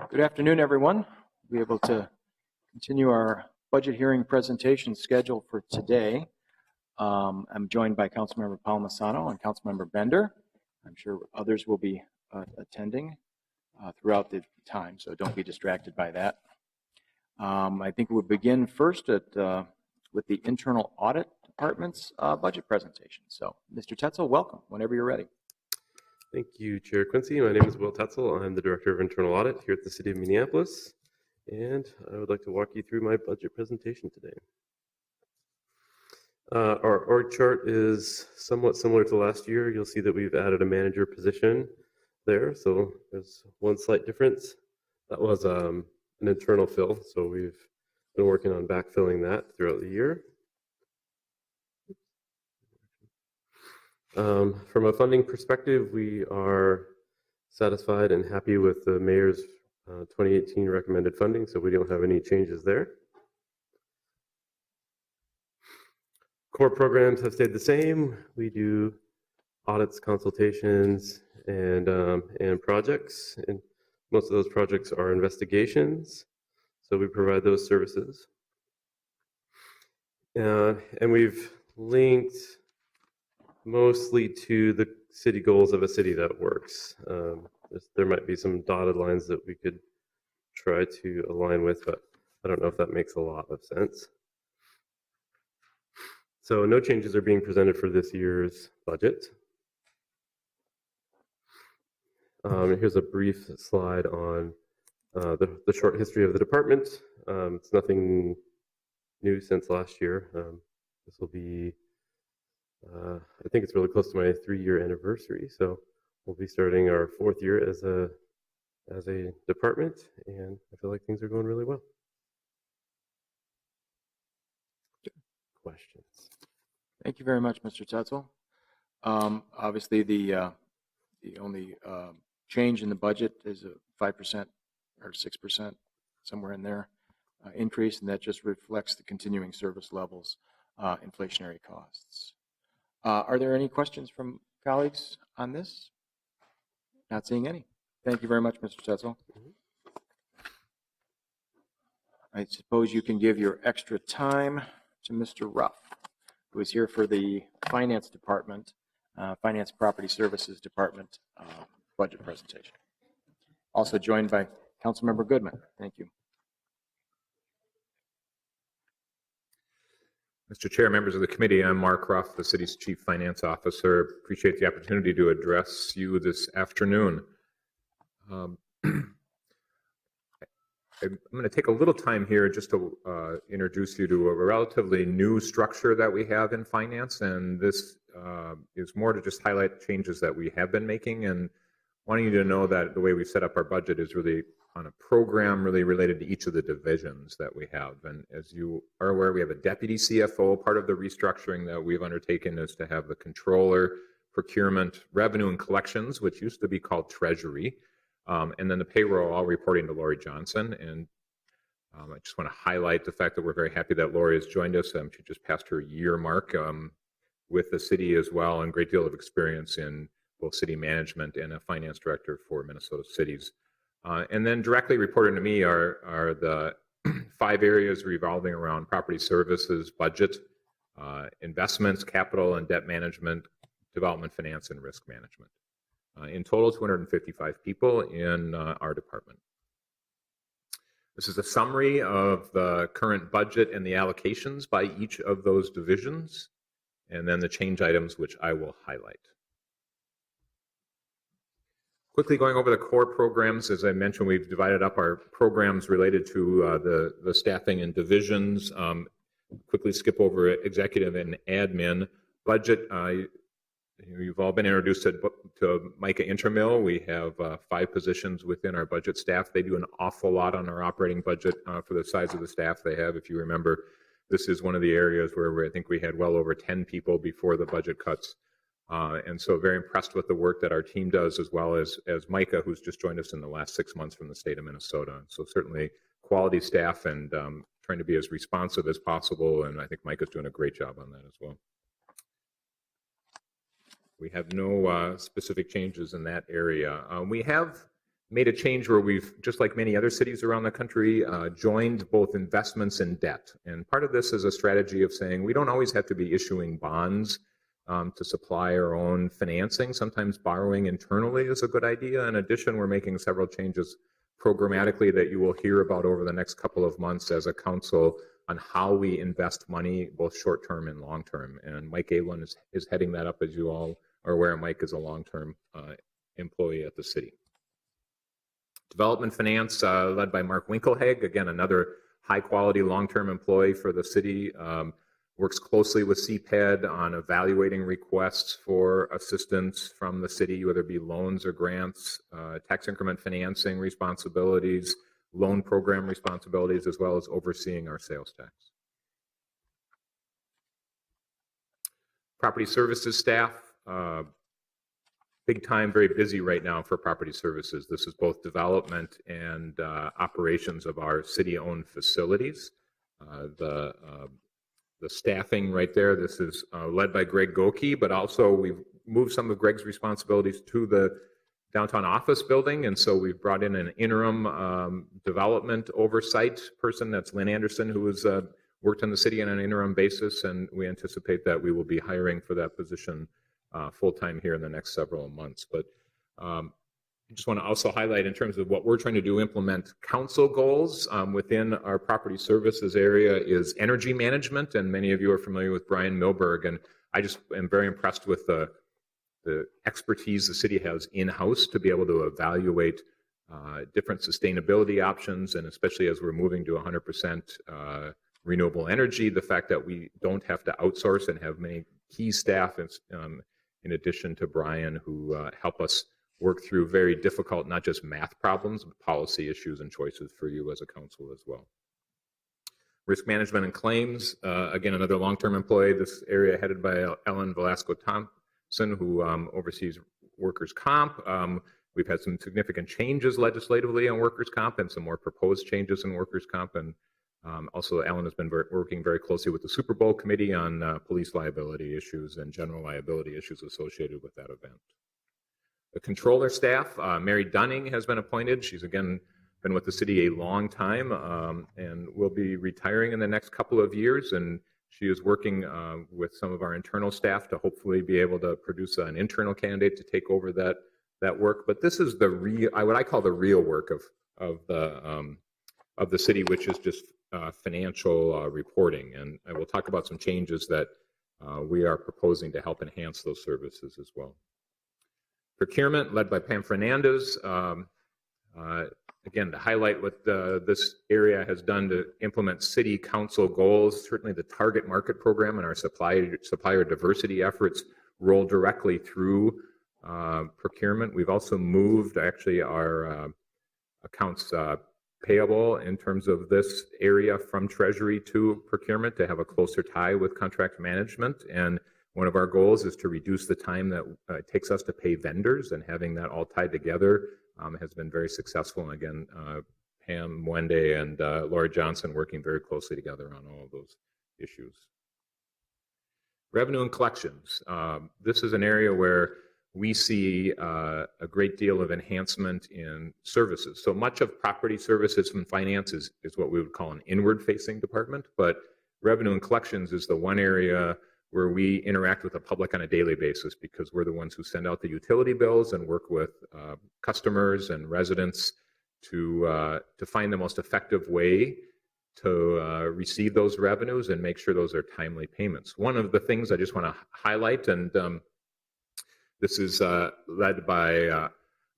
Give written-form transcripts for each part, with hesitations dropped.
Good afternoon, everyone. We'll be able to continue our budget hearing presentation schedule for today. I'm joined by Councilmember Palmisano and Councilmember Bender. I'm sure others will be attending throughout the time, so don't be distracted by that. I think we'll begin first with the Internal Audit Department's budget presentation. So, Mr. Tetzel, welcome whenever you're ready. Thank you, Chair Quincy. My name is Will Tetzel. I'm the Director of Internal Audit here at the City of Minneapolis, and I would like to walk you through my budget presentation today. Our org chart is somewhat similar to last year. You'll see that we've added a manager position there, so there's one slight difference. That was an internal fill, so we've been working on backfilling that throughout the year. From a funding perspective, we are satisfied and happy with the mayor's 2018 recommended funding, so we don't have any changes there. Core programs have stayed the same. We do audits, consultations, and projects, and most of those projects are investigations, so we provide those services. And we've linked mostly to the city goals of a city that works. There might be some dotted lines that we could try to align with, but I don't know if that makes a lot of sense. So no changes are being presented for this year's budget. Here's a brief slide on the short history of the department. It's nothing new since last year. This will be I think it's really close to my 3-year anniversary, so we'll be starting our 4th year as a department, and I feel like things are going really well. Questions? Thank you very much, Mr. Tetzel. Obviously, the only change in the budget is a 5% or 6%, somewhere in there, increase, and that just reflects the continuing service levels, inflationary costs. Are there any questions from colleagues on this? Not seeing any. Thank you very much, Mr. Tetzel. I suppose you can give your extra time to Mr. Ruff, who is here for the Finance Department, Finance Property Services Department budget presentation. Also joined by Councilmember Goodman. Thank you. Mr. Chair, members of the committee, I'm Mark Ruff, the city's Chief Finance Officer. Appreciate the opportunity to address you this afternoon. I'm going to take a little time here just to introduce you to a relatively new structure that we have in finance, and this is more to just highlight changes that we have been making, and wanting you to know that the way we set up our budget is really on a program really related to each of the divisions that we have. And as you are aware, we have a deputy CFO. Part of the restructuring that we've undertaken is to have the controller, procurement, revenue and collections, which used to be called treasury, and then the payroll, all reporting to Lori Johnson. And I just want to highlight the fact that we're very happy that Lori has joined us. She just passed her year mark with the city as well, and a great deal of experience in both city management and a finance director for Minnesota cities. And then directly reporting to me are the 5 areas revolving around property services, budget, investments, capital and debt management, development, finance, and risk management. In total, 255 people in our department. This is a summary of the current budget and the allocations by each of those divisions, and then the change items, which I will highlight. Quickly going over the core programs, as I mentioned, we've divided up our programs related to the staffing and divisions. Quickly skip over executive and admin. Budget, you've all been introduced to Micah Intermill. We have 5 positions within our budget staff. They do an awful lot on our operating budget for the size of the staff they have. If you remember, this is one of the areas where I think we had well over 10 people before the budget cuts. And so very impressed with the work that our team does, as well as Micah, who's just joined us in the last 6 months from the state of Minnesota. So certainly quality staff, and trying to be as responsive as possible. And I think Micah's doing a great job on that as well. We have no specific changes in that area. We have made a change where we've, just like many other cities around the country, joined both investments and debt. And part of this is a strategy of saying we don't always have to be issuing bonds to supply our own financing. Sometimes borrowing internally is a good idea. In addition, we're making several changes programmatically that you will hear about over the next couple of months as a council on how we invest money, both short-term and long-term. And Mike Ablin is heading that up, as you all are aware. Mike is a long-term employee at the city. Development finance, led by Mark Winkelheg, again, another high-quality long-term employee for the city. Works closely with CPED on evaluating requests for assistance from the city, whether it be loans or grants, tax increment financing responsibilities, loan program responsibilities, as well as overseeing our sales tax. Property services staff, big time, very busy right now for property services. This is both development and operations of our city-owned facilities. The staffing right there, this is led by Greg Goki, but also we've moved some of Greg's responsibilities to the downtown office building, and so we've brought in an interim development oversight person. That's Lynn Anderson, who has worked in the city on an interim basis, and we anticipate that we will be hiring for that position full-time here in the next several months. But I just want to also highlight, in terms of what we're trying to do, implement council goals within our property services area, is energy management. And many of you are familiar with Brian Milberg, and I just am very impressed with the expertise the city has in-house to be able to evaluate different sustainability options, and especially as we're moving to 100% renewable energy, the fact that we don't have to outsource and have many key staff in addition to Brian, who help us work through very difficult, not just math problems, but policy issues and choices for you as a council as well. Risk management and claims, again, another long-term employee. This area headed by Ellen Velasco-Thompson, who oversees workers' comp. We've had some significant changes legislatively on workers' comp and some more proposed changes in workers' comp. And also, Ellen has been working very closely with the Super Bowl committee on police liability issues and general liability issues associated with that event. The controller staff, Mary Dunning has been appointed. She's, again, been with the city a long time and will be retiring in the next couple of years. And she is working with some of our internal staff to hopefully be able to produce an internal candidate to take over that work. But this is the what I call the real work of the city, which is just financial reporting. And I will talk about some changes that we are proposing to help enhance those services as well. Procurement, led by Pam Fernandez. Again, to highlight what this area has done to implement city council goals, certainly the target market program and our supplier diversity efforts roll directly through procurement. We've also moved actually our accounts payable in terms of this area from Treasury to procurement to have a closer tie with contract management. And one of our goals is to reduce the time that it takes us to pay vendors, and having that all tied together has been very successful. And again, Pam Mwende and Laura Johnson working very closely together on all of those issues. Revenue and collections. This is an area where we see a great deal of enhancement in services. So much of property services and finance is what we would call an inward-facing department, but revenue and collections is the one area where we interact with the public on a daily basis, because we're the ones who send out the utility bills and work with customers and residents to find the most effective way to receive those revenues and make sure those are timely payments. One of the things I just want to highlight, and this is led by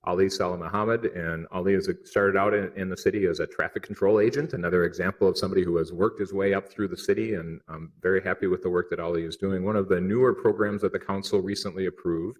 Ali Salah Muhammad, and Ali has started out in the city as a traffic control agent, another example of somebody who has worked his way up through the city, and I'm very happy with the work that Ali is doing. One of the newer programs that the council recently approved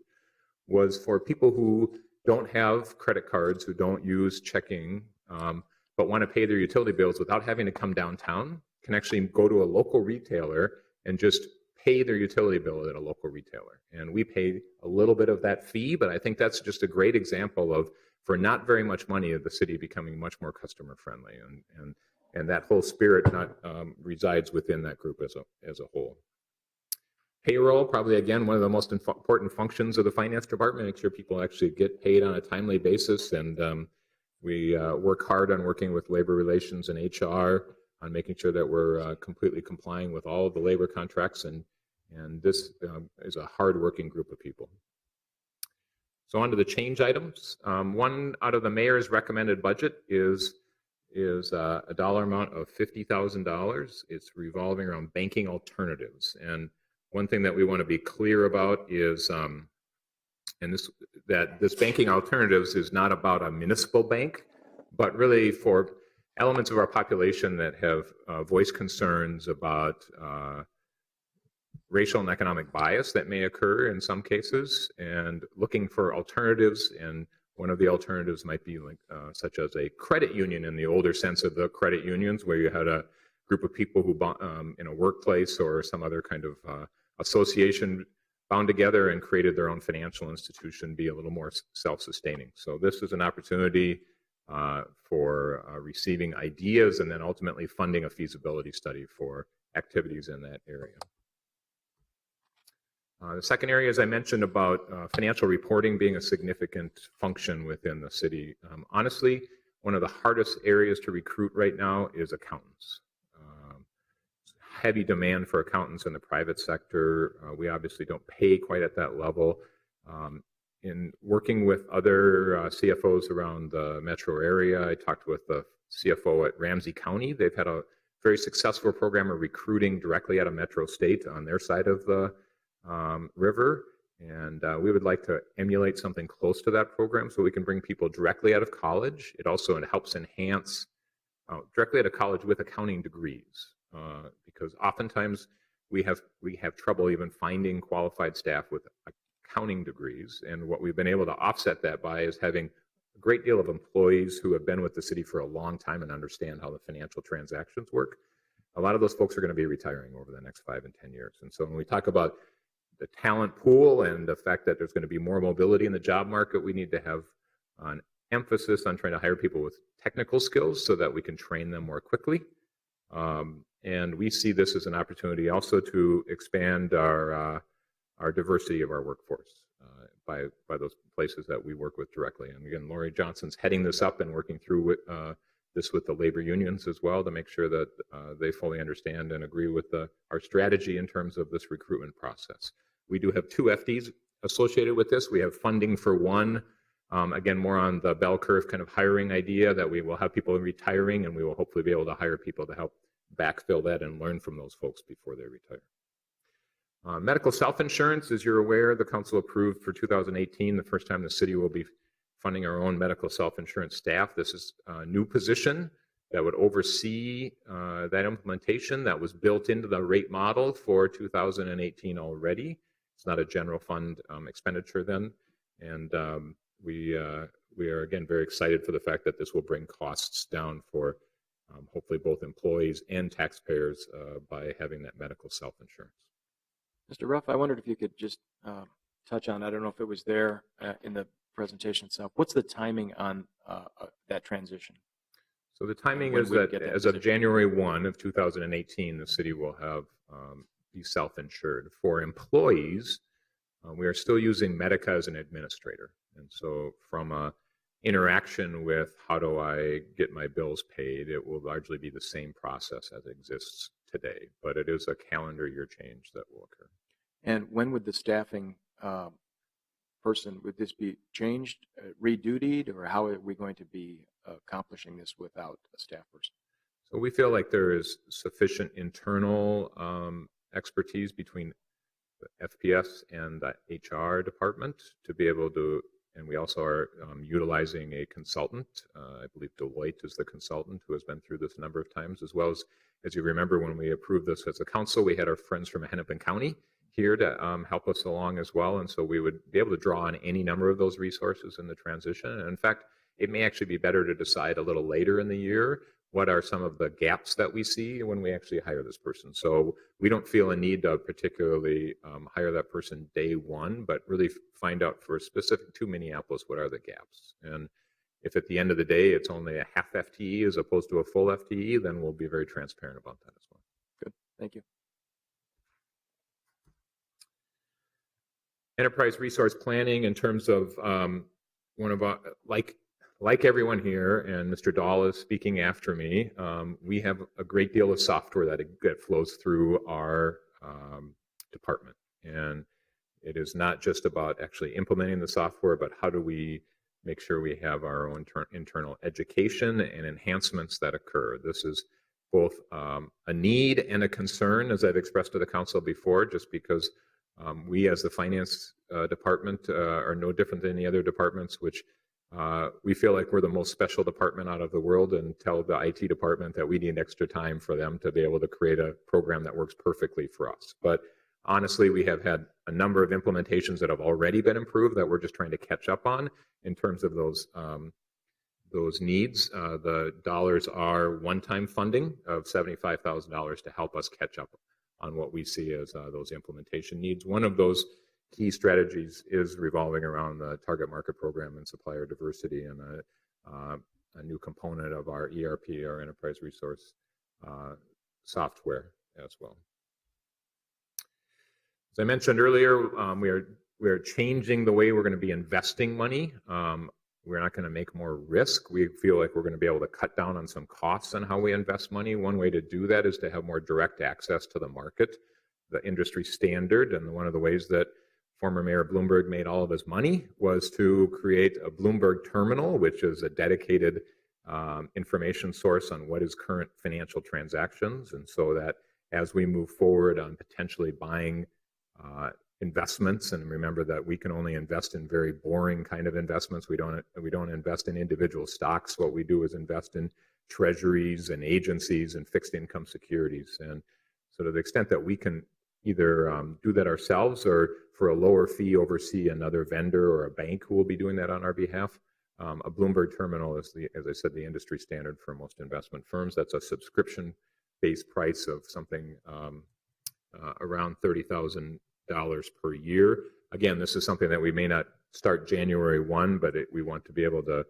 was for people who don't have credit cards, who don't use checking, but want to pay their utility bills without having to come downtown, can actually go to a local retailer and just pay their utility bill at a local retailer. And we pay a little bit of that fee, but I think that's just a great example of, for not very much money, of the city becoming much more customer friendly. And that whole spirit resides within that group as a whole. Payroll, probably again, one of the most important functions of the finance department, make sure people actually get paid on a timely basis. And We work hard on working with labor relations and HR on making sure that we're completely complying with all of the labor contracts, and this is a hard-working group of people. So on to the change items. One out of the mayor's recommended budget is a dollar amount of $50,000. It's revolving around banking alternatives. And one thing that we want to be clear about is, that this banking alternatives is not about a municipal bank, but really for elements of our population that have voiced concerns about racial and economic bias that may occur in some cases, and looking for alternatives. And one of the alternatives might be like such as a credit union in the older sense of the credit unions, where you had a group of people who in a workplace or some other kind of association bound together and created their own financial institution, be a little more self-sustaining. So this is an opportunity for receiving ideas and then ultimately funding a feasibility study for activities in that area. The second area, as I mentioned, about financial reporting being a significant function within the city. Honestly, one of the hardest areas to recruit right now is accountants. Heavy demand for accountants in the private sector. We obviously don't pay quite at that level. In working with other CFOs around the metro area, I talked with the CFO at Ramsey County. They've had a very successful program of recruiting directly out of Metro State on their side of the river, and we would like to emulate something close to that program so we can bring people directly out of college. It also helps enhance directly out of college with accounting degrees, because oftentimes we have trouble even finding qualified staff with accounting degrees, and what we've been able to offset that by is having a great deal of employees who have been with the city for a long time and understand how the financial transactions work. A lot of those folks are going to be retiring over the next 5 and 10 years, and so when we talk about the talent pool and the fact that there's going to be more mobility in the job market, we need to have an emphasis on trying to hire people with technical skills so that we can train them more quickly. And we see this as an opportunity also to expand our diversity of our workforce by those places that we work with directly. And again, Lori Johnson's heading this up and working through this with the labor unions as well to make sure that they fully understand and agree with our strategy in terms of this recruitment process. We do have 2 FDs associated with this. We have funding for one, again, more on the bell curve kind of hiring idea, that we will have people retiring and we will hopefully be able to hire people to help backfill that and learn from those folks before they retire. Medical self-insurance, as you're aware, the council approved for 2018, the first time the city will be funding our own medical self-insurance staff. This is a new position that would oversee that implementation that was built into the rate model for 2018 already. It's not a general fund expenditure then. And we are, again, very excited for the fact that this will bring costs down for hopefully both employees and taxpayers by having that medical self-insurance. Mr. Ruff, I wondered if you could just touch on, I don't know if it was there in the presentation itself, what's the timing on that transition? So the timing is that as of January 1 of 2018, the city will have be self-insured. For employees, we are still using Medica as an administrator. And so from a interaction with how do I get my bills paid, it will largely be the same process as exists today, but it is a calendar year change that will occur. And when would the staffing person, would this be changed, redutied, or how are we going to be accomplishing this without a staff person? So we feel like there is sufficient internal expertise between the FPS and the HR department to be able to, and we also are utilizing a consultant. I believe Deloitte is the consultant who has been through this a number of times, as well as you remember when we approved this as a council, we had our friends from Hennepin County here to help us along as well. And so we would be able to draw on any number of those resources in the transition. And in fact, it may actually be better to decide a little later in the year what are some of the gaps that we see when we actually hire this person. So we don't feel a need to particularly hire that person day one, but really find out for specific to Minneapolis, what are the gaps? And if at the end of the day, it's only a half FTE as opposed to a full FTE, then we'll be very transparent about that as well. Good, thank you. Enterprise resource planning in terms of one of our, like like everyone here, and Mr. Dahl is speaking after me, we have a great deal of software that flows through our department. And it is not just about actually implementing the software, but how do we make sure we have our own internal education and enhancements that occur. This is both a need and a concern, as I've expressed to the council before, just because we as the finance department are no different than any other departments, which we feel like we're the most special department out of the world, and tell the IT department that we need extra time for them to be able to create a program that works perfectly for us. But honestly, we have had a number of implementations that have already been improved that we're just trying to catch up on in terms of those needs. The dollars are one-time funding of $75,000 to help us catch up on what we see as those implementation needs. One of those key strategies is revolving around the target market program and supplier diversity, and a new component of our ERP, our enterprise resource software as well. As I mentioned earlier, we are changing the way we're going to be investing money. We're not going to make more risk. We feel like we're going to be able to cut down on some costs on how we invest money. One way to do that is to have more direct access to the market, the industry standard. And one of the ways that former Mayor Bloomberg made all of his money was to create a Bloomberg terminal, which is a dedicated information source on what is current financial transactions. And so that as we move forward on potentially buying investments, and remember that we can only invest in very boring kind of investments. We don't invest in individual stocks. What we do is invest in treasuries and agencies and fixed income securities. And so to the extent that we can either do that ourselves or for a lower fee oversee another vendor or a bank who will be doing that on our behalf, a Bloomberg terminal is, as I said, the industry standard for most investment firms. That's a subscription-based price of something around $30,000 per year. Again, this is something that we may not start January 1, but we want to be able to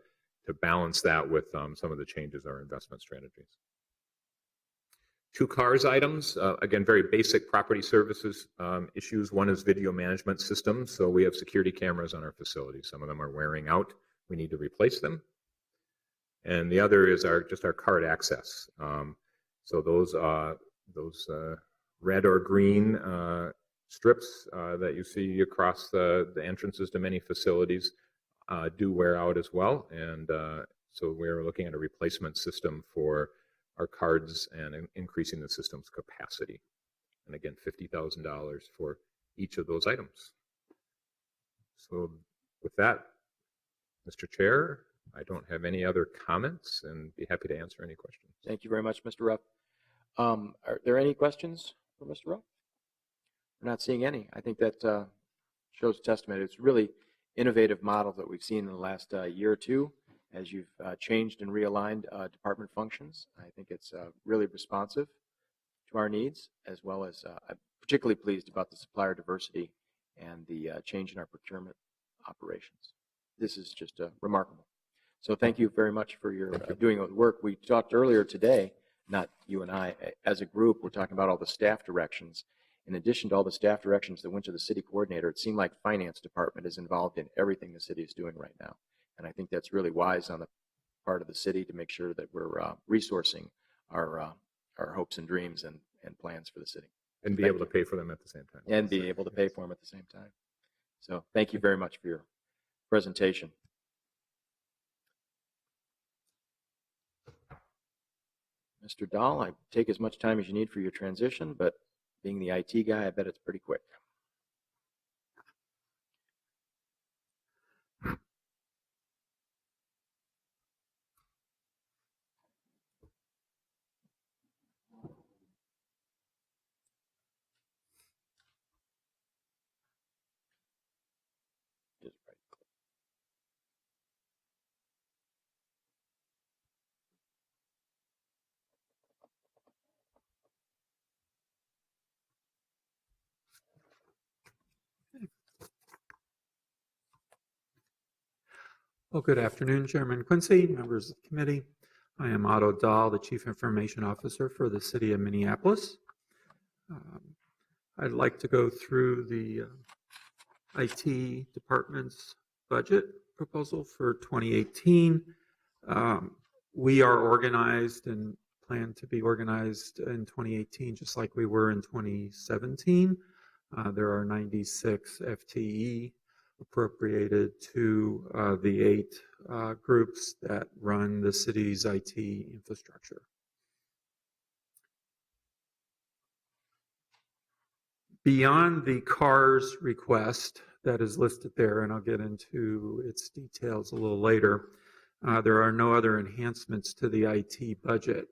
balance that with some of the changes in our investment strategies. Two CARS items, again, very basic property services issues. One is video management systems. So we have security cameras on our facilities. Some of them are wearing out. We need to replace them. And the other is just our card access. So those red or green strips that you see across the entrances to many facilities do wear out as well. And so we're looking at a replacement system for our cards and increasing the system's capacity. And again, $50,000 for each of those items. So with that, Mr. Chair, I don't have any other comments and be happy to answer any questions. Thank you very much, Mr. Ruff. Are there any questions for Mr. Ruff? We're not seeing any. I think that shows testament. It's really innovative model that we've seen in the last year or two as you've changed and realigned department functions. I think it's really responsive to our needs, as well as I'm particularly pleased about the supplier diversity and the change in our procurement operations. This is just remarkable. So thank you very much for your doing the work. We talked earlier today, not you and I, as a group, we're talking about all the staff directions. In addition to all the staff directions that went to the city coordinator, it seemed like finance department is involved in everything the city is doing right now. And I think that's really wise on the part of the city to make sure that we're resourcing our hopes and dreams and plans for the city. And be able to pay for them at the same time. And be able to pay for them at the same time. So thank you very much for your presentation. Mr. Dahl, I take as much time as you need for your transition, but being the IT guy, I bet it's pretty quick. Well, good afternoon, Chairman Quincy, members of the committee. I am Otto Dahl, the Chief Information Officer for the City of Minneapolis. I'd like to go through the IT department's budget proposal for 2018 We are organized and plan to be organized in 2018 just like we were in 2017. There are 96 FTE appropriated to the 8 groups that run the city's IT infrastructure. Beyond the CARS request that is listed there, and I'll get into its details a little later, there are no other enhancements to the IT budget.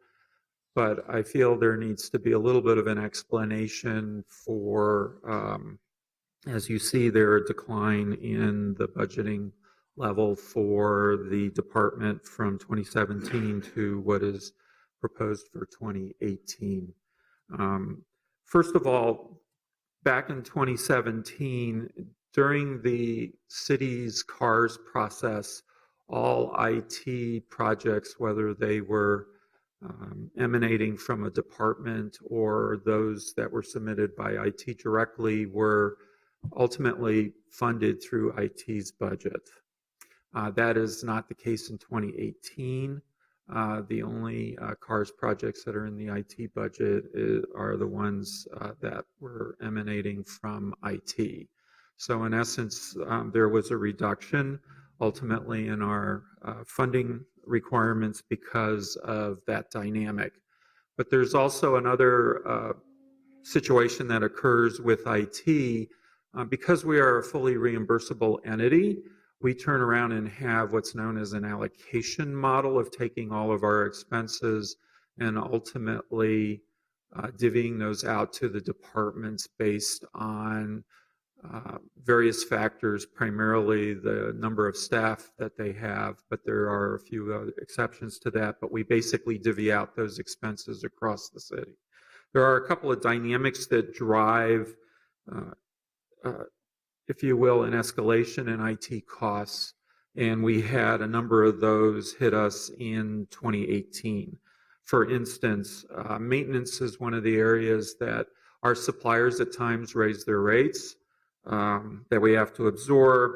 But I feel there needs to be a little bit of an explanation for, as you see there, a decline in the budgeting level for the department from 2017 to what is proposed for 2018. First of all, back in 2017, during the city's CARS process, all IT projects, whether they were emanating from a department or those that were submitted by IT directly, were ultimately funded through IT's budget. That is not the case in 2018. The only CARS projects that are in the IT budget are the ones that were emanating from IT. So in essence, there was a reduction ultimately in our funding requirements because of that dynamic. But there's also another situation that occurs with IT. Because we are a fully reimbursable entity, we turn around and have what's known as an allocation model of taking all of our expenses and ultimately divvying those out to the departments based on various factors, primarily the number of staff that they have, but there are a few other exceptions to that, but we basically divvy out those expenses across the city. There are a couple of dynamics that drive, if you will, an escalation in IT costs, and we had a number of those hit us in 2018. For instance, maintenance is one of the areas that our suppliers at times raise their rates, that we have to absorb.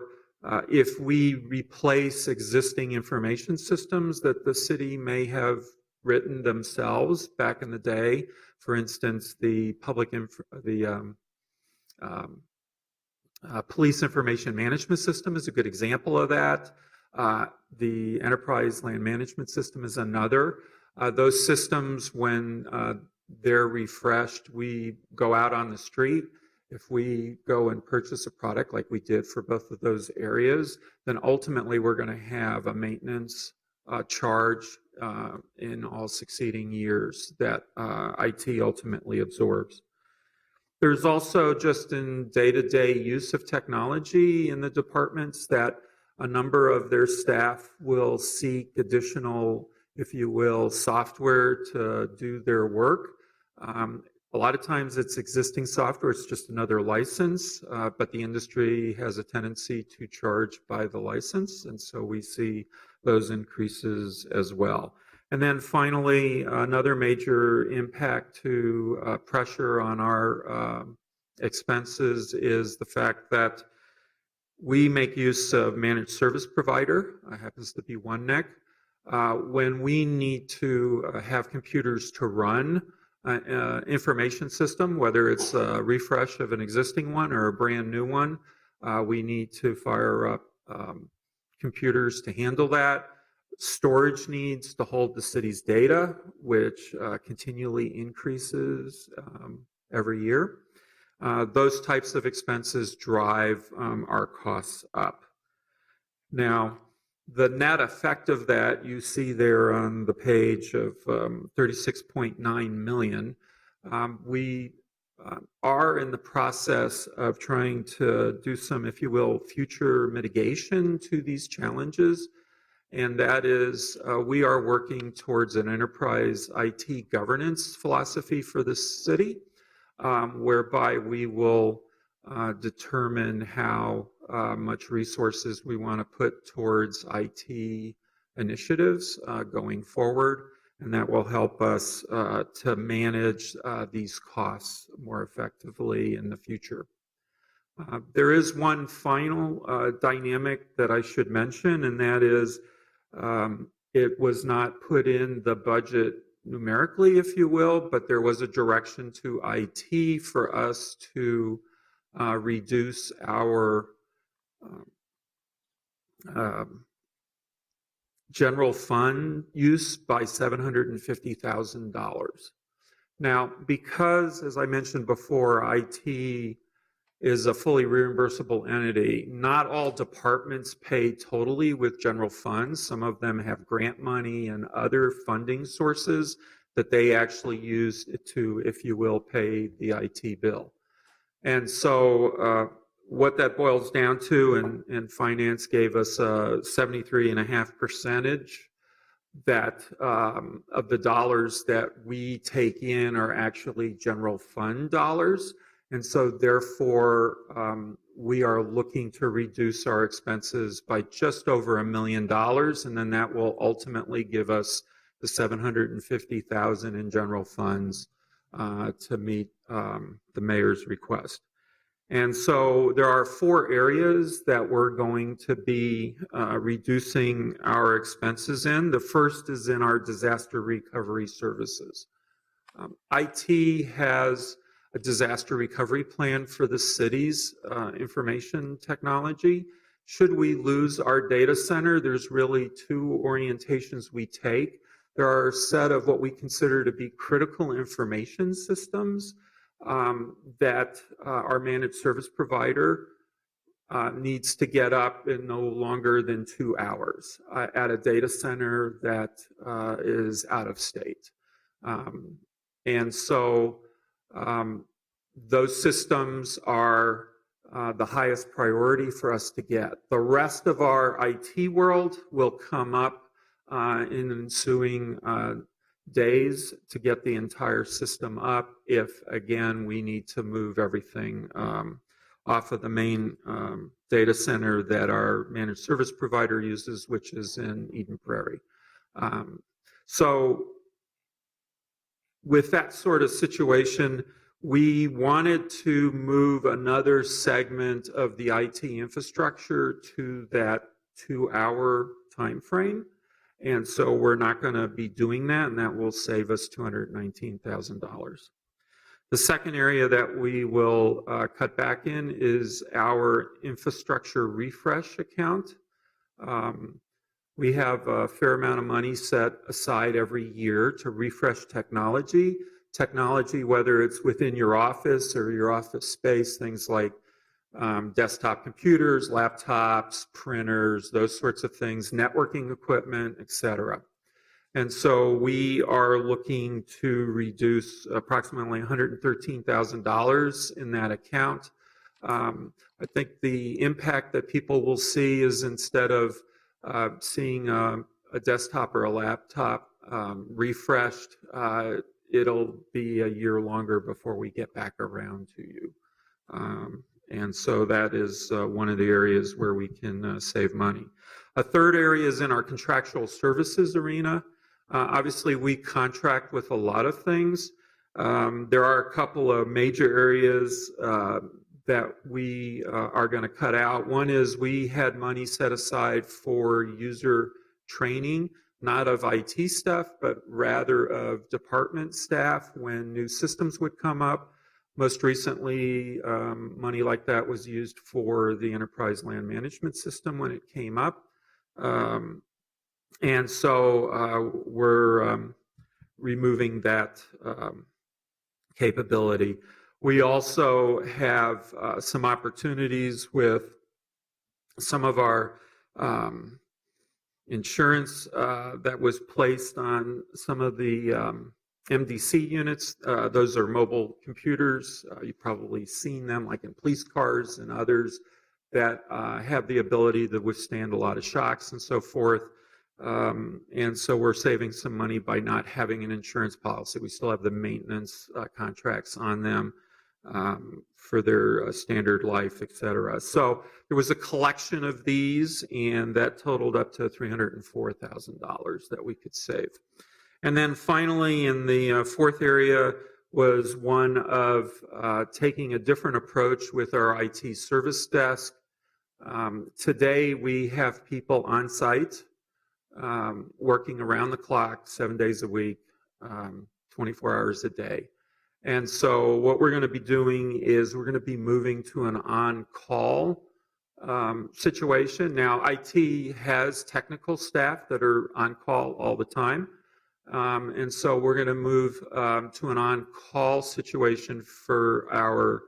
If we replace existing information systems that the city may have written themselves back in the day, for instance, the police information management system is a good example of that. The enterprise land management system is another. Those systems, when they're refreshed, we go out on the street. If we go and purchase a product like we did for both of those areas, then ultimately we're going to have a maintenance charge in all succeeding years that IT ultimately absorbs. There's also just in day-to-day use of technology in the departments that a number of their staff will seek additional, if you will, software to do their work. A lot of times it's existing software, it's just another license, but the industry has a tendency to charge by the license, and so we see those increases as well. And then finally, another major impact to pressure on our expenses is the fact that we make use of managed service provider, happens to be OneNeck. When we need to have computers to run information system, whether it's a refresh of an existing one or a brand new one, we need to fire up computers to handle that. Storage needs to hold the city's data, which continually increases every year. Those types of expenses drive our costs up. Now, the net effect of that you see there on the page of 36.9 million. We are in the process of trying to do some, if you will, future mitigation to these challenges. And that is, we are working towards an enterprise IT governance philosophy for the city, whereby we will determine how much resources we want to put towards IT initiatives going forward, and that will help us to manage these costs more effectively in the future. There is one final dynamic that I should mention, and that is It was not put in the budget numerically, if you will, but there was a direction to IT for us to reduce our general fund use by $750,000. Now, because, as I mentioned before, IT is a fully reimbursable entity, not all departments pay totally with general funds. Some of them have grant money and other funding sources that they actually use to, if you will, pay the IT bill. And so what that boils down to, and finance gave us a 73.5% that of the dollars that we take in are actually general fund dollars. And so therefore, we are looking to reduce our expenses by just over $1 million, and then that will ultimately give us the $750,000 in general funds to meet the mayor's request. And so there are 4 areas that we're going to be reducing our expenses in. The first is in our disaster recovery services. IT has a disaster recovery plan for the city's information technology. Should we lose our data center, there's really 2 orientations we take. There are a set of what we consider to be critical information systems that our managed service provider needs to get up in no longer than 2 hours at a data center that is out of state. And so those systems are the highest priority for us to get. The rest of our IT world will come up in ensuing days to get the entire system up if, again, we need to move everything off of the main data center that our managed service provider uses, which is in Eden Prairie. So with that sort of situation, we wanted to move another segment of the IT infrastructure to that 2-hour time frame. And so we're not going to be doing that, and that will save us $219,000. The second area that we will cut back in is our infrastructure refresh account. We have a fair amount of money set aside every year to refresh technology. Technology, whether it's within your office or your office space, things like desktop computers, laptops, printers, those sorts of things, networking equipment, etc. And so we are looking to reduce approximately $113,000 in that account. I think the impact that people will see is instead of seeing a desktop or a laptop refreshed, it'll be a year longer before we get back around to you. And so that is one of the areas where we can save money. A third area is in our contractual services arena. Obviously, we contract with a lot of things. There are a couple of major areas that we are going to cut out. One is we had money set aside for user training, not of IT stuff, but rather of department staff when new systems would come up. Most recently, money like that was used for the enterprise land management system when it came up. And so we're removing that capability. We also have some opportunities with some of our insurance that was placed on some of the MDC units. Those are mobile computers. You've probably seen them like in police cars and others that have the ability to withstand a lot of shocks and so forth. And so we're saving some money by not having an insurance policy. We still have the maintenance contracts on them for their standard life, et cetera. So there was a collection of these, and that totaled up to $304,000 that we could save. And then finally, in the fourth area was one of taking a different approach with our IT service desk. Today, we have people on site working around the clock, 7 days a week, 24 hours a day. And so what we're going to be doing is we're going to be moving to an on-call situation. Now, IT has technical staff that are on call all the time. And so we're going to move to an on-call situation for our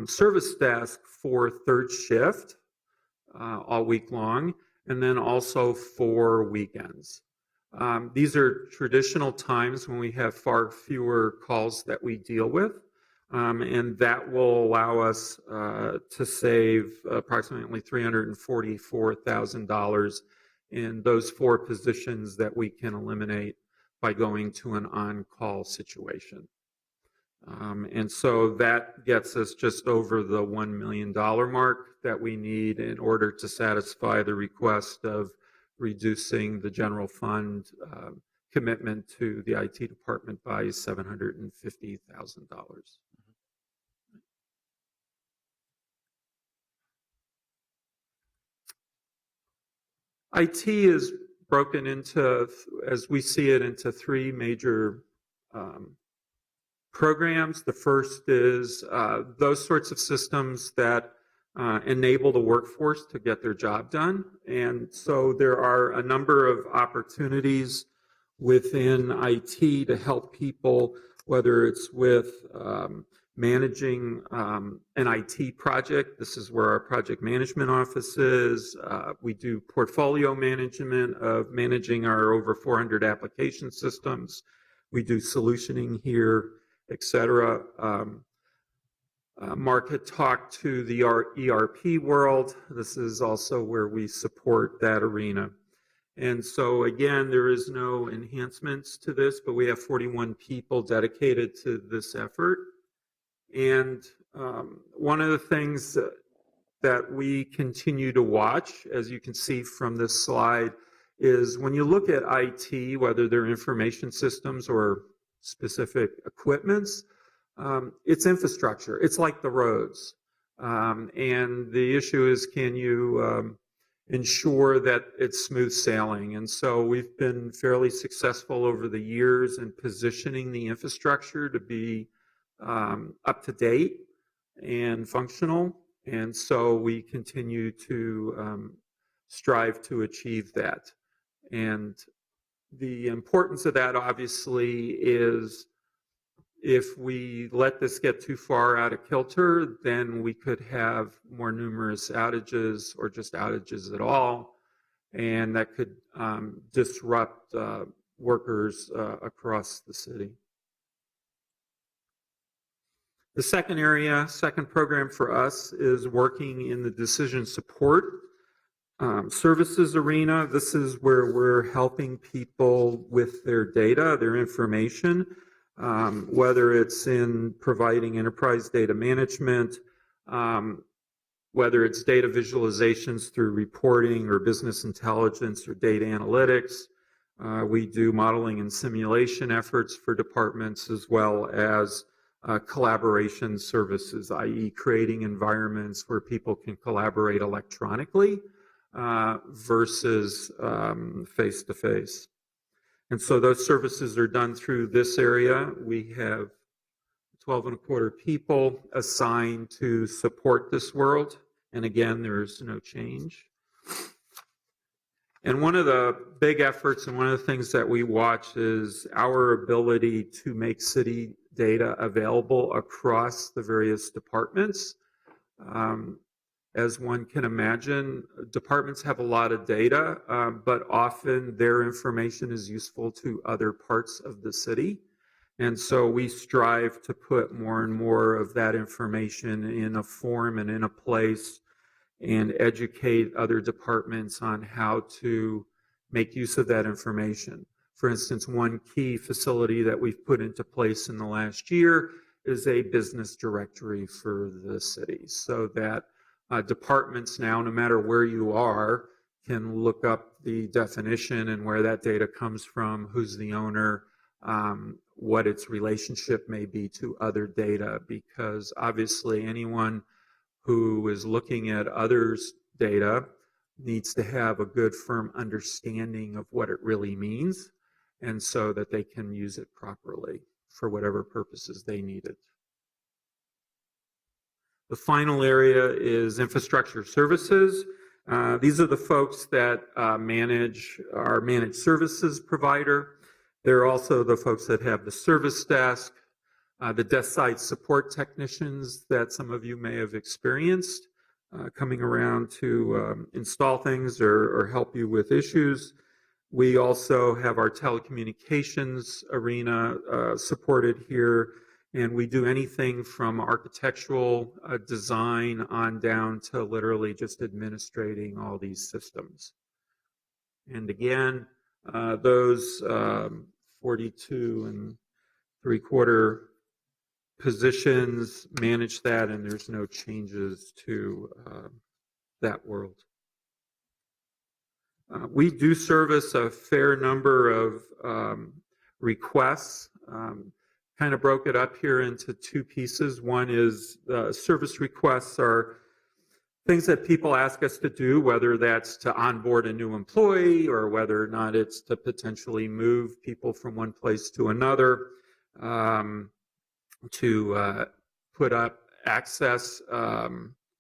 service desk for third shift all week long, and then also for weekends. These are traditional times when we have far fewer calls that we deal with, and that will allow us to save approximately $344,000 in those 4 positions that we can eliminate by going to an on-call situation. And so that gets us just over the $1 million mark that we need in order to satisfy the request of reducing the general fund commitment to the IT department by $750,000. IT is broken into, as we see it, into 3 major programs. The first is those sorts of systems that enable the workforce to get their job done. And so there are a number of opportunities within IT to help people, whether it's with managing an IT project. This is where our project management office is. We do portfolio management of managing our over 400 application systems. We do solutioning here, et cetera. Mark had talked to the ERP world. This is also where we support that arena. And so again, there is no enhancements to this, but we have 41 people dedicated to this effort. And one of the things that we continue to watch, as you can see from this slide, is when you look at IT, whether they're information systems or specific equipments, it's infrastructure. It's like the roads. And the issue is, can you ensure that it's smooth sailing? And so we've been fairly successful over the years in positioning the infrastructure to be up to date and functional. And so we continue to strive to achieve that. And the importance of that, obviously, is if we let this get too far out of kilter, then we could have more numerous outages or just outages at all, and that could disrupt workers across the city. The second program for us is working in the decision support services arena. This is where we're helping people with their data, their information, whether it's in providing enterprise data management, whether it's data visualizations through reporting or business intelligence or data analytics. We do modeling and simulation efforts for departments, as well as collaboration services, i.e. creating environments where people can collaborate electronically versus face-to-face. And so those services are done through this area. We have 12.25 people assigned to support this world. And again, there's no change. And one of the big efforts and one of the things that we watch is our ability to make city data available across the various departments. As one can imagine, departments have a lot of data, but often their information is useful to other parts of the city. And so we strive to put more and more of that information in a form and in a place and educate other departments on how to make use of that information. For instance, one key facility that we've put into place in the last year is a business directory for the city, so that departments now, no matter where you are, can look up the definition and where that data comes from, who's the owner, what its relationship may be to other data, because obviously anyone who is looking at others' data needs to have a good, firm understanding of what it really means, and so that they can use it properly for whatever purposes they need it. The final area is infrastructure services. These are the folks that manage our managed services provider. They're also the folks that have the service desk, the desk side support technicians that some of you may have experienced coming around to install things or help you with issues. We also have our telecommunications arena supported here, and we do anything from architectural design on down to literally just administrating all these systems. And again, those 42 3/4 positions manage that, and there's no changes to that world. We do service a fair number of requests. Kind of broke it up here into two pieces. One is service requests are things that people ask us to do, whether that's to onboard a new employee or whether or not it's to potentially move people from one place to another, to put up access,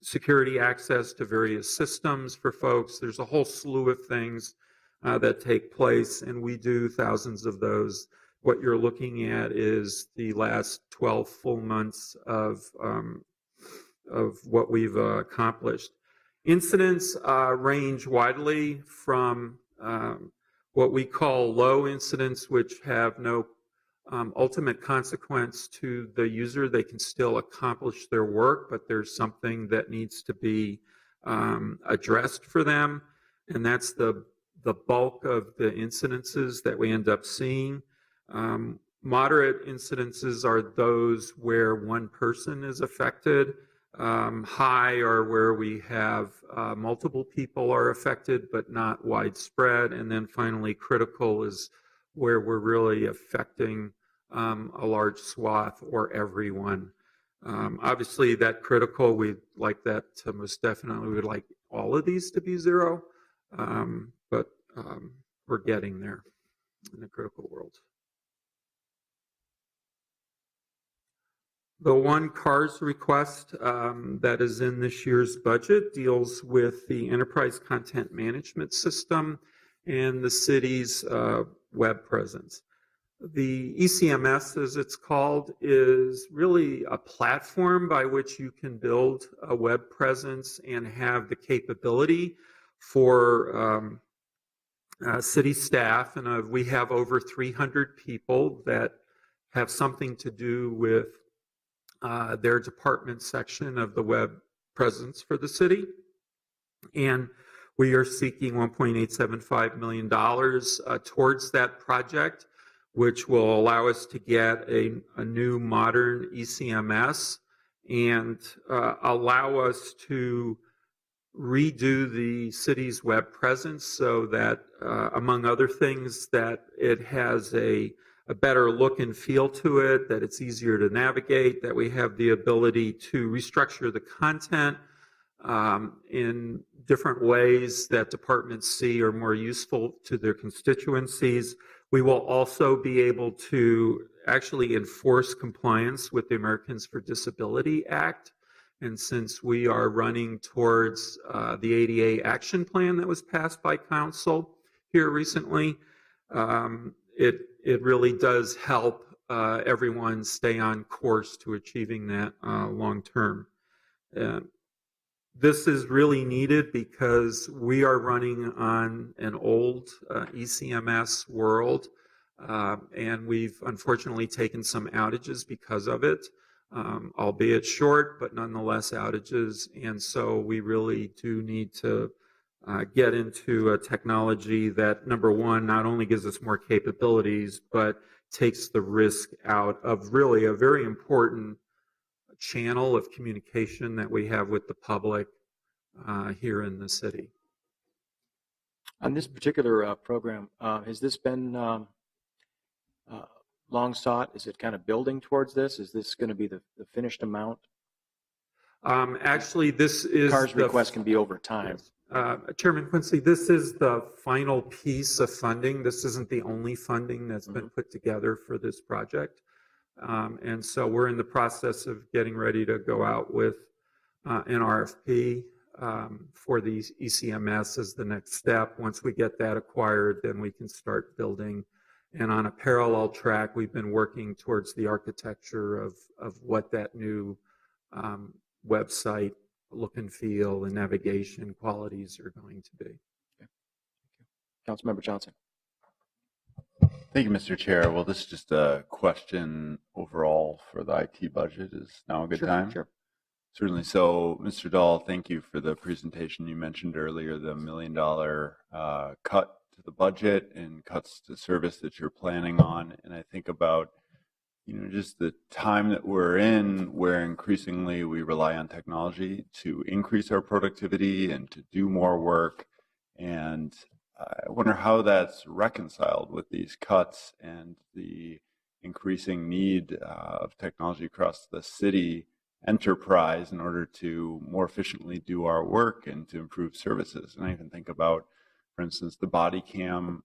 security access to various systems for folks. There's a whole slew of things that take place, and we do thousands of those. What you're looking at is the last 12 full months of what we've accomplished. Incidents range widely from what we call low incidents, which have no ultimate consequence to the user. They can still accomplish their work, but there's something that needs to be addressed for them, and that's the bulk of the incidences that we end up seeing. Moderate incidences are those where one person is affected. High are where we have multiple people are affected, but not widespread. And then finally, critical is where we're really affecting a large swath or everyone. Obviously, that critical, we'd like that to most definitely, we would like all of these to be zero, but we're getting there in the critical world. The one CARS request that is in this year's budget deals with the enterprise content management system and the city's web presence. The ECMS, as it's called, is really a platform by which you can build a web presence and have the capability for city staff. And we have over 300 people that have something to do with their department section of the web presence for the city. And we are seeking $1.875 million towards that project, which will allow us to get a new modern ECMS and allow us to redo the city's web presence so that, among other things, that it has a better look and feel to it, that it's easier to navigate, that we have the ability to restructure the content in different ways that departments see are more useful to their constituencies. We will also be able to actually enforce compliance with the Americans for Disability Act. And since we are running towards the ADA action plan that was passed by council here recently, it really does help everyone stay on course to achieving that long term. This is really needed because we are running on an old ECMS world, and we've unfortunately taken some outages because of it, albeit short, but nonetheless outages. And so we really do need to get into a technology that, number one, not only gives us more capabilities, but takes the risk out of really a very important channel of communication that we have with the public here in the city. On this particular program, has this been long sought? Is it kind of building towards this? Is this going to be the finished amount? Actually, this is CARS request can be over time. Yes. Chairman Quincy, this is the final piece of funding. This isn't the only funding that's been put together for this project. And so we're in the process of getting ready to go out with an RFP for the ECMS as the next step. Once we get that acquired, then we can start building. And on a parallel track, we've been working towards the architecture of what that new website look and feel and navigation qualities are going to be. Councilmember Johnson. Thank you, Mr. Chair. Well, this is just a question overall for the IT budget. Is now a good time? Sure. Certainly. So, Mr. Dahl, thank you for the presentation. You mentioned earlier the $1 million cut to the budget and cuts to service that you're planning on. And I think about, just the time that we're in where increasingly we rely on technology to increase our productivity and to do more work. And I wonder how that's reconciled with these cuts and the increasing need of technology across the city enterprise in order to more efficiently do our work and to improve services. And I even think about, for instance, the body cam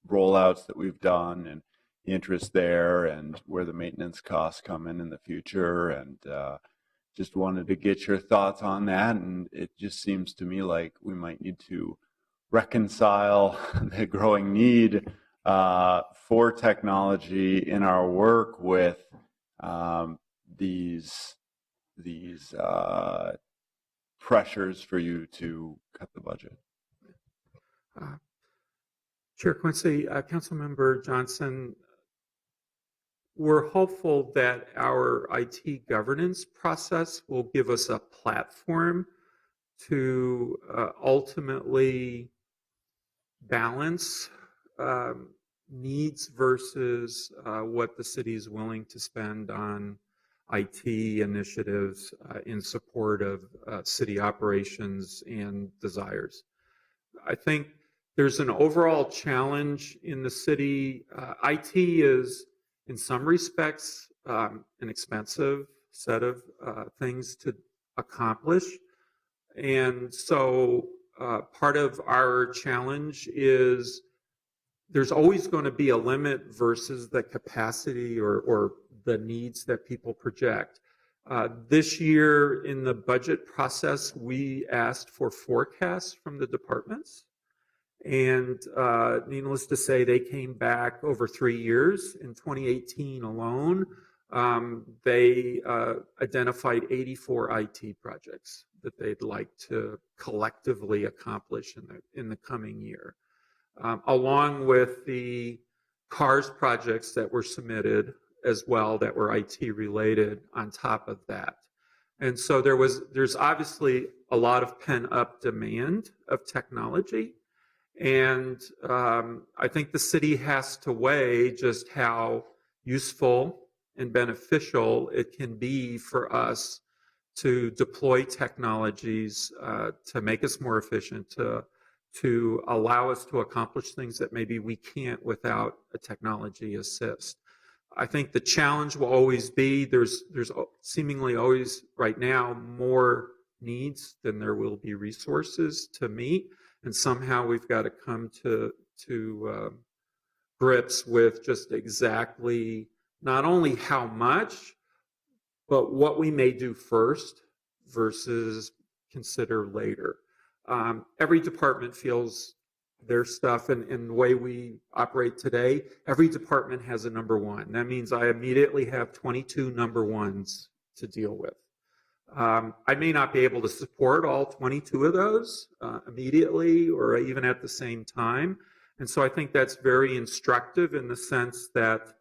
rollouts that we've done and the interest there and where the maintenance costs come in the future. And just wanted to get your thoughts on that. And it just seems to me like we might need to reconcile the growing need for technology in our work with these pressures for you to cut the budget. Chair Quincy, Councilmember Johnson, we're hopeful that our IT governance process will give us a platform to ultimately balance needs versus what the city is willing to spend on IT initiatives in support of city operations and desires. I think there's an overall challenge in the city. IT is, in some respects, an expensive set of things to accomplish. And so part of our challenge is there's always going to be a limit versus the capacity or the needs that people project. This year in the budget process, we asked for forecasts from the departments. And needless to say, they came back over 3 years. In 2018 alone, they identified 84 IT projects that they'd like to collectively accomplish in the coming year, along with the CARS projects that were submitted as well that were IT related on top of that. And so there's obviously a lot of pent-up demand of technology. And I think the city has to weigh just how useful and beneficial it can be for us to deploy technologies to make us more efficient, to allow us to accomplish things that maybe we can't without a technology assist. I think the challenge will always be there's seemingly always right now more needs than there will be resources to meet. And somehow we've got to come to grips with just exactly not only how much, but what we may do first versus consider later. Every department feels their stuff, and the way we operate today, every department has a number one. That means I immediately have 22 number ones to deal with. I may not be able to support all 22 of those immediately or even at the same time. And so I think that's very instructive in the sense that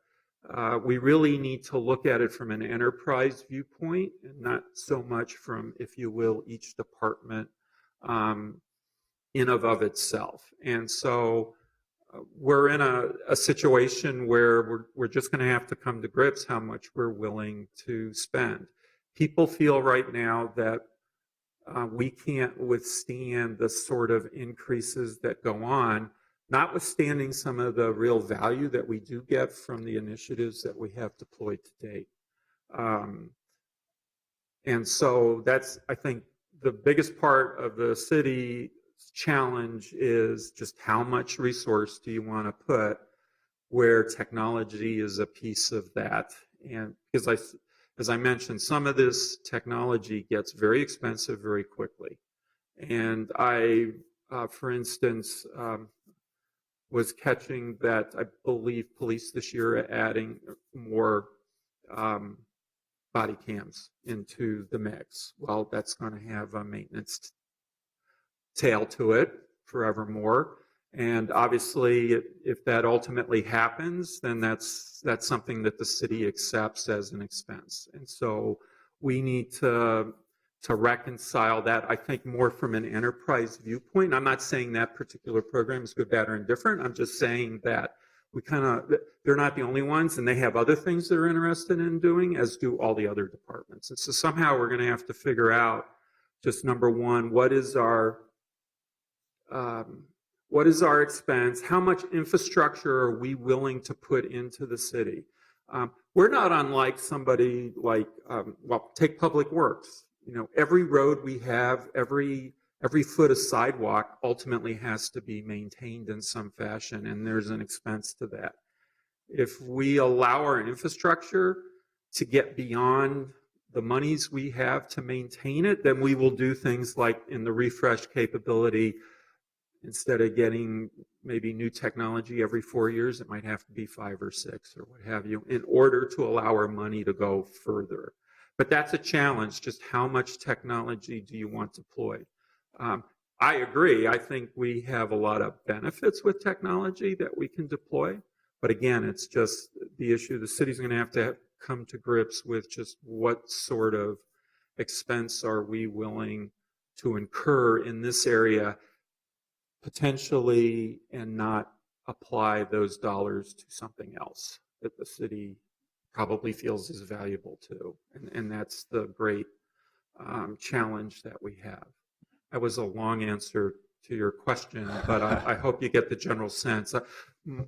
we really need to look at it from an enterprise viewpoint and not so much from, if you will, each department in of itself. And so we're in a situation where we're just going to have to come to grips how much we're willing to spend. People feel right now that we can't withstand the sort of increases that go on, notwithstanding some of the real value that we do get from the initiatives that we have deployed to date. And so that's, I think, the biggest part of the city's challenge is just how much resource do you want to put where technology is a piece of that. And because as I mentioned, some of this technology gets very expensive very quickly. And I, for instance, was catching that I believe police this year are adding more body cams into the mix. Well, that's going to have a maintenance tail to it forevermore. And obviously, if that ultimately happens, then that's something that the city accepts as an expense. And so we need to reconcile that, I think, more from an enterprise viewpoint. I'm not saying that particular program is good, bad, or indifferent. I'm just saying that they're not the only ones, and they have other things they're interested in doing, as do all the other departments. And so somehow we're going to have to figure out, just number one, what is our expense? How much infrastructure are we willing to put into the city? We're not unlike somebody like, take Public Works. Every road we have, every foot of sidewalk ultimately has to be maintained in some fashion, and there's an expense to that. If we allow our infrastructure to get beyond the monies we have to maintain it, then we will do things like in the refresh capability. Instead of getting maybe new technology every 4 years, it might have to be 5 or 6 or what have you, in order to allow our money to go further. But that's a challenge, just how much technology do you want deployed? I agree. I think we have a lot of benefits with technology that we can deploy. But again, it's just the issue. The city's going to have come to grips with just what sort of expense are we willing to incur in this area, potentially, and not apply those dollars to something else that the city probably feels is valuable too. And that's the great challenge that we have. That was a long answer to your question, but I hope you get the general sense.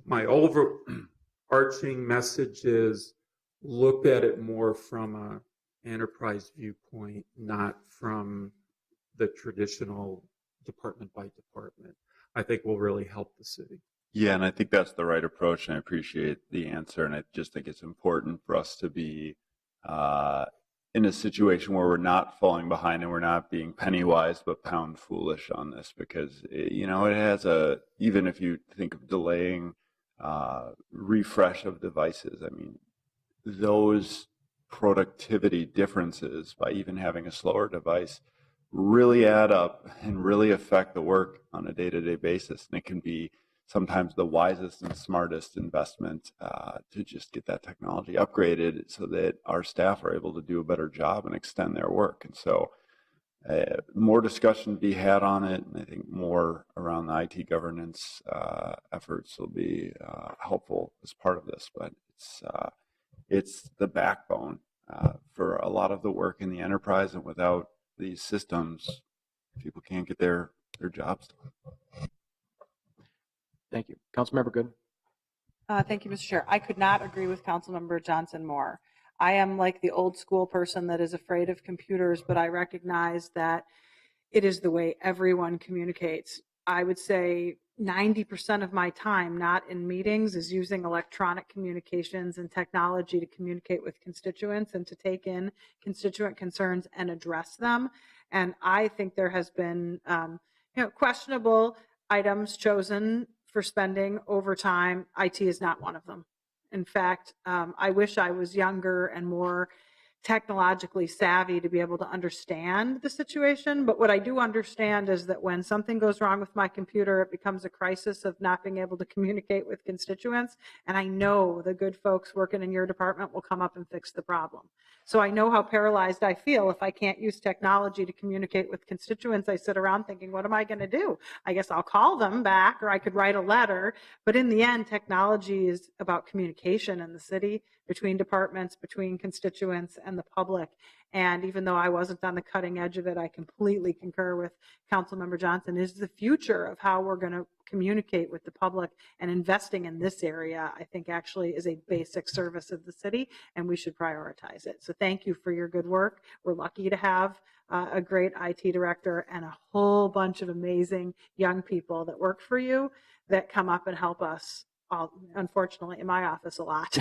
My overarching message is look at it more from an enterprise viewpoint, not from the traditional department by department. I think will really help the city. Yeah, and I think that's the right approach, and I appreciate the answer. And I just think it's important for us to be in a situation where we're not falling behind and we're not being penny wise but pound foolish on this, because it has even if you think of delaying refresh of devices, I mean, those productivity differences by even having a slower device really add up and really affect the work on a day-to-day basis. And it can be sometimes the wisest and smartest investment to just get that technology upgraded so that our staff are able to do a better job and extend their work. And so more discussion to be had on it, and I think more around the IT governance efforts will be helpful as part of this. But it's the backbone for a lot of the work in the enterprise, and without these systems, people can't get their jobs done. Thank you. Councilmember Good. Thank you, Mr. Chair. I could not agree with Councilmember Johnson more. I am like the old school person that is afraid of computers, but I recognize that it is the way everyone communicates. I would say 90% of my time, not in meetings, is using electronic communications and technology to communicate with constituents and to take in constituent concerns and address them. And I think there has been questionable items chosen for spending over time. IT is not one of them. In fact, I wish I was younger and more technologically savvy to be able to understand the situation. But what I do understand is that when something goes wrong with my computer, it becomes a crisis of not being able to communicate with constituents. And I know the good folks working in your department will come up and fix the problem. So I know how paralyzed I feel if I can't use technology to communicate with constituents. I sit around thinking, what am I going to do? I guess I'll call them back, or I could write a letter. But in the end, technology is about communication in the city, between departments, between constituents. and the public. And even though I wasn't on the cutting edge of it, I completely concur with Councilmember Johnson. Is the future of how we're going to communicate with the public, and investing in this area, I think actually is a basic service of the city, and we should prioritize it. So thank you for your good work. We're lucky to have a great IT director and a whole bunch of amazing young people that work for you that come up and help us, all, unfortunately, in my office a lot.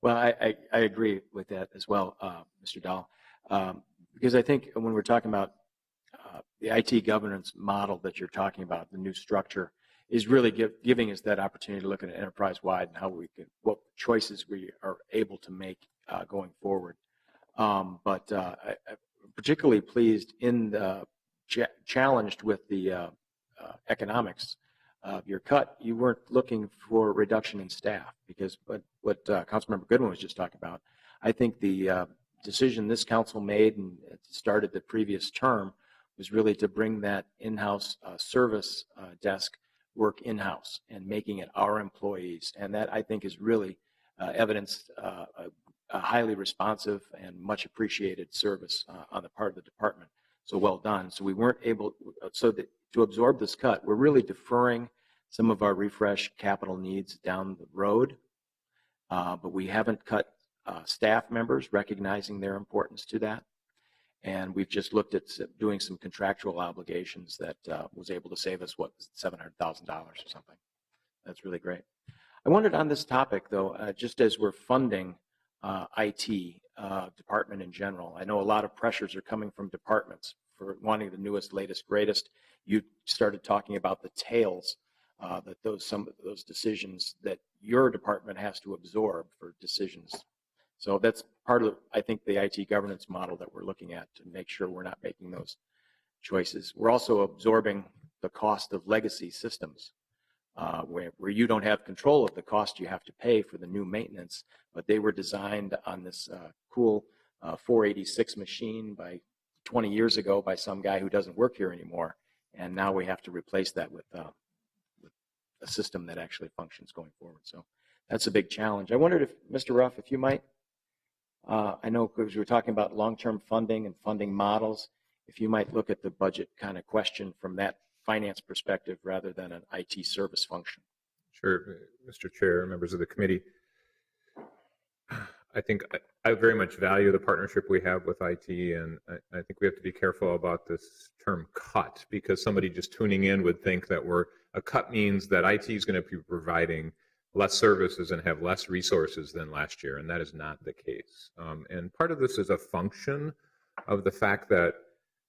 Well, I agree with that as well, Mr. Dahl, because I think when we're talking about the IT governance model that you're talking about, the new structure, is really giving us that opportunity to look at it enterprise-wide and how we can, what choices we are able to make going forward. I'm particularly pleased in the challenged with the economics of your cut. You weren't looking for reduction in staff, because what Councilmember Goodwin was just talking about, I think the decision this council made and it started the previous term was really to bring that in-house service desk work in-house and making it our employees. And that, I think, is really evidenced a highly responsive and much appreciated service on the part of the department. So well done. So we weren't able, so that to absorb this cut, we're really deferring some of our refresh capital needs down the road, but we haven't cut staff members, recognizing their importance to that. And we've just looked at doing some contractual obligations that was able to save us, what, $700,000 or something. That's really great. I wondered on this topic, though, just as we're funding IT department in general, I know a lot of pressures are coming from departments for wanting the newest, latest, greatest. You started talking about the tails that some of those decisions that your department has to absorb for decisions. So that's part of, I think, the IT governance model that we're looking at to make sure we're not making those choices. We're also absorbing the cost of legacy systems, where you don't have control of the cost you have to pay for the new maintenance, but they were designed on this cool 486 machine by 20 years ago by some guy who doesn't work here anymore. And now we have to replace that with a system that actually functions going forward. So that's a big challenge. I wondered if, Mr. Ruff, if you might, I know because we were talking about long-term funding and funding models, if you might look at the budget kind of question from that finance perspective rather than an IT service function. Sure, Mr. Chair, members of the committee. I think I very much value the partnership we have with IT, and I think we have to be careful about this term cut, because somebody just tuning in would think that a cut means that IT is going to be providing less services and have less resources than last year, and that is not the case. And part of this is a function of the fact that,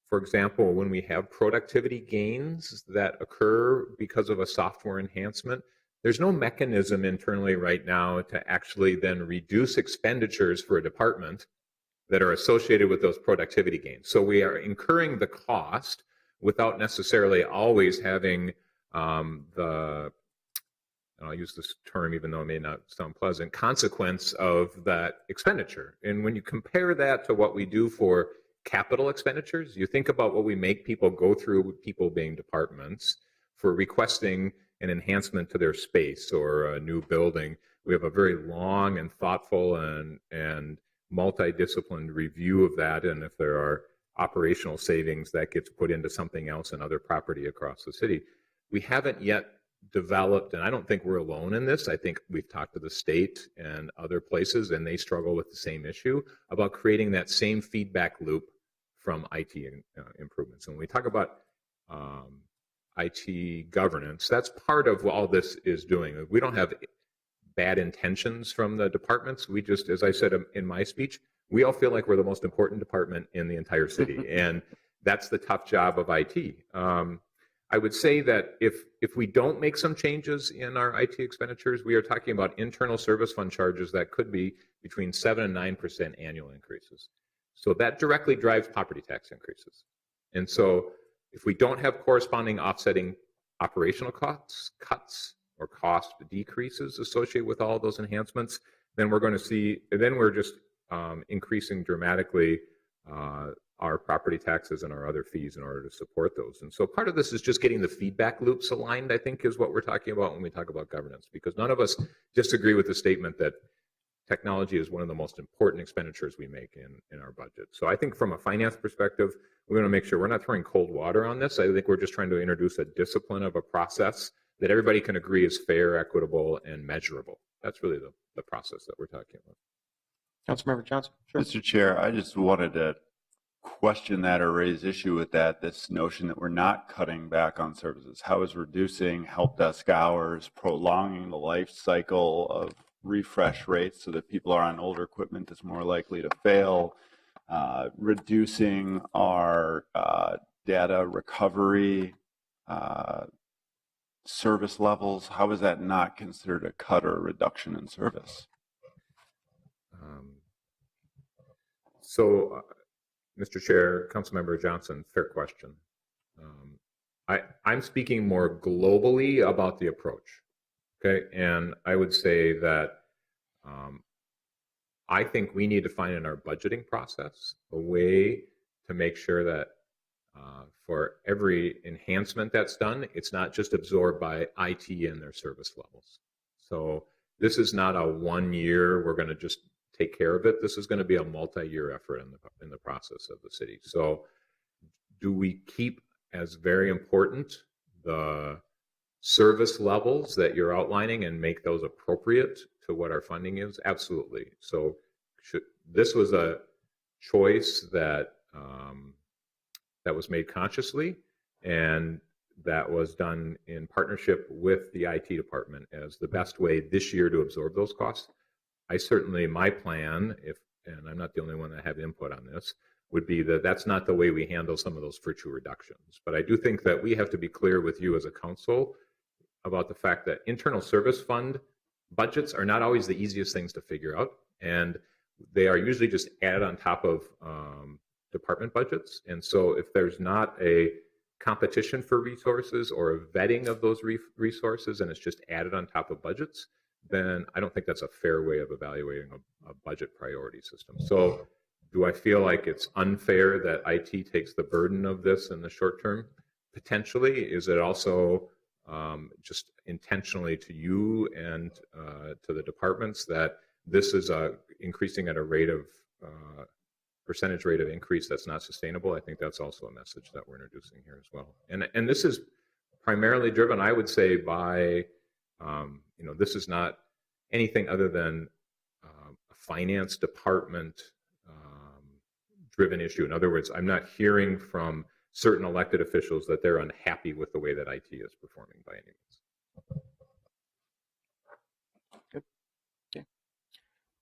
for example, when we have productivity gains that occur because of a software enhancement, there's no mechanism internally right now to actually then reduce expenditures for a department that are associated with those productivity gains. So we are incurring the cost without necessarily always having I'll use this term even though it may not sound pleasant, consequence of that expenditure. And when you compare that to what we do for capital expenditures, you think about what we make people go through, people being departments, for requesting an enhancement to their space or a new building. We have a very long and thoughtful and multidisciplined review of that, and if there are operational savings, that gets put into something else and other property across the city. We haven't yet developed, and I don't think we're alone in this, I think we've talked to the state and other places, and they struggle with the same issue about creating that same feedback loop from IT improvements. And when we talk about IT governance, that's part of what all this is doing. We don't have bad intentions from the departments. We just, as I said in my speech, we all feel like we're the most important department in the entire city, and that's the tough job of IT. I would say that if we don't make some changes in our IT expenditures, we are talking about internal service fund charges that could be between 7 and 9% annual increases. So that directly drives property tax increases. And so if we don't have corresponding offsetting operational costs, cuts, or cost decreases associated with all of those enhancements, then we're going to see, then we're just increasing dramatically our property taxes and our other fees in order to support those. And so part of this is just getting the feedback loops aligned, I think, is what we're talking about when we talk about governance, because none of us disagree with the statement that technology is one of the most important expenditures we make in our budget. So I think from a finance perspective, we're going to make sure we're not throwing cold water on this. I think we're just trying to introduce a discipline of a process that everybody can agree is fair, equitable, and measurable. That's really the process that we're talking about. Councilmember Johnson? Sure. Mr. Chair, I just wanted to question that or raise issue with that, this notion that we're not cutting back on services. How is reducing help desk hours, prolonging the life cycle of refresh rates so that people are on older equipment that's more likely to fail, reducing our data recovery service levels? How is that not considered a cut or a reduction in service? Mr. Chair, Councilmember Johnson, fair question. I'm speaking more globally about the approach, okay? And I would say that I think we need to find in our budgeting process a way to make sure that for every enhancement that's done, it's not just absorbed by IT and their service levels. So this is not a 1 year, we're going to just take care of it. This is going to be a multi-year effort in the process of the city. So do we keep as very important the service levels that you're outlining and make those appropriate to what our funding is? Absolutely. So this was a choice that that was made consciously, and that was done in partnership with the IT department as the best way this year to absorb those costs. My plan, and I'm not the only one that have input on this, would be that that's not the way we handle some of those virtue reductions. But I do think that we have to be clear with you as a council about the fact that internal service fund budgets are not always the easiest things to figure out, and they are usually just added on top of department budgets. And so if there's not a competition for resources or a vetting of those resources and it's just added on top of budgets, then I don't think that's a fair way of evaluating a budget priority system. So do I feel like it's unfair that IT takes the burden of this in the short term? Potentially. Is it also just intentionally to you and to the departments that this is increasing at a rate of percentage rate of increase that's not sustainable? I think that's also a message that we're introducing here as well. And this is primarily driven, I would say, by this is not anything other than a finance department driven issue. In other words, I'm not hearing from certain elected officials that they're unhappy with the way that IT is performing by any means. Good. Okay.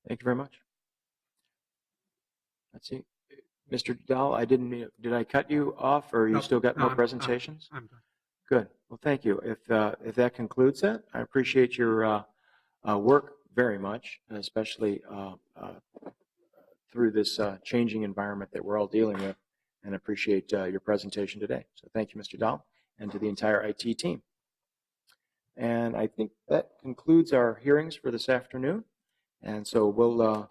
Thank you very much. Let's see. Mr. Dahl, did I cut you off, or you still got more presentations? I'm done. Good. Well, thank you. If that concludes it, I appreciate your work very much, especially through this changing environment that we're all dealing with, and appreciate your presentation today. So thank you, Mr. Dahl, and to the entire IT team. And I think that concludes our hearings for this afternoon. And so we'll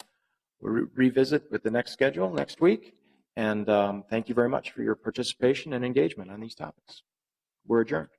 revisit with the next schedule next week. And thank you very much for your participation and engagement on these topics. We're adjourned.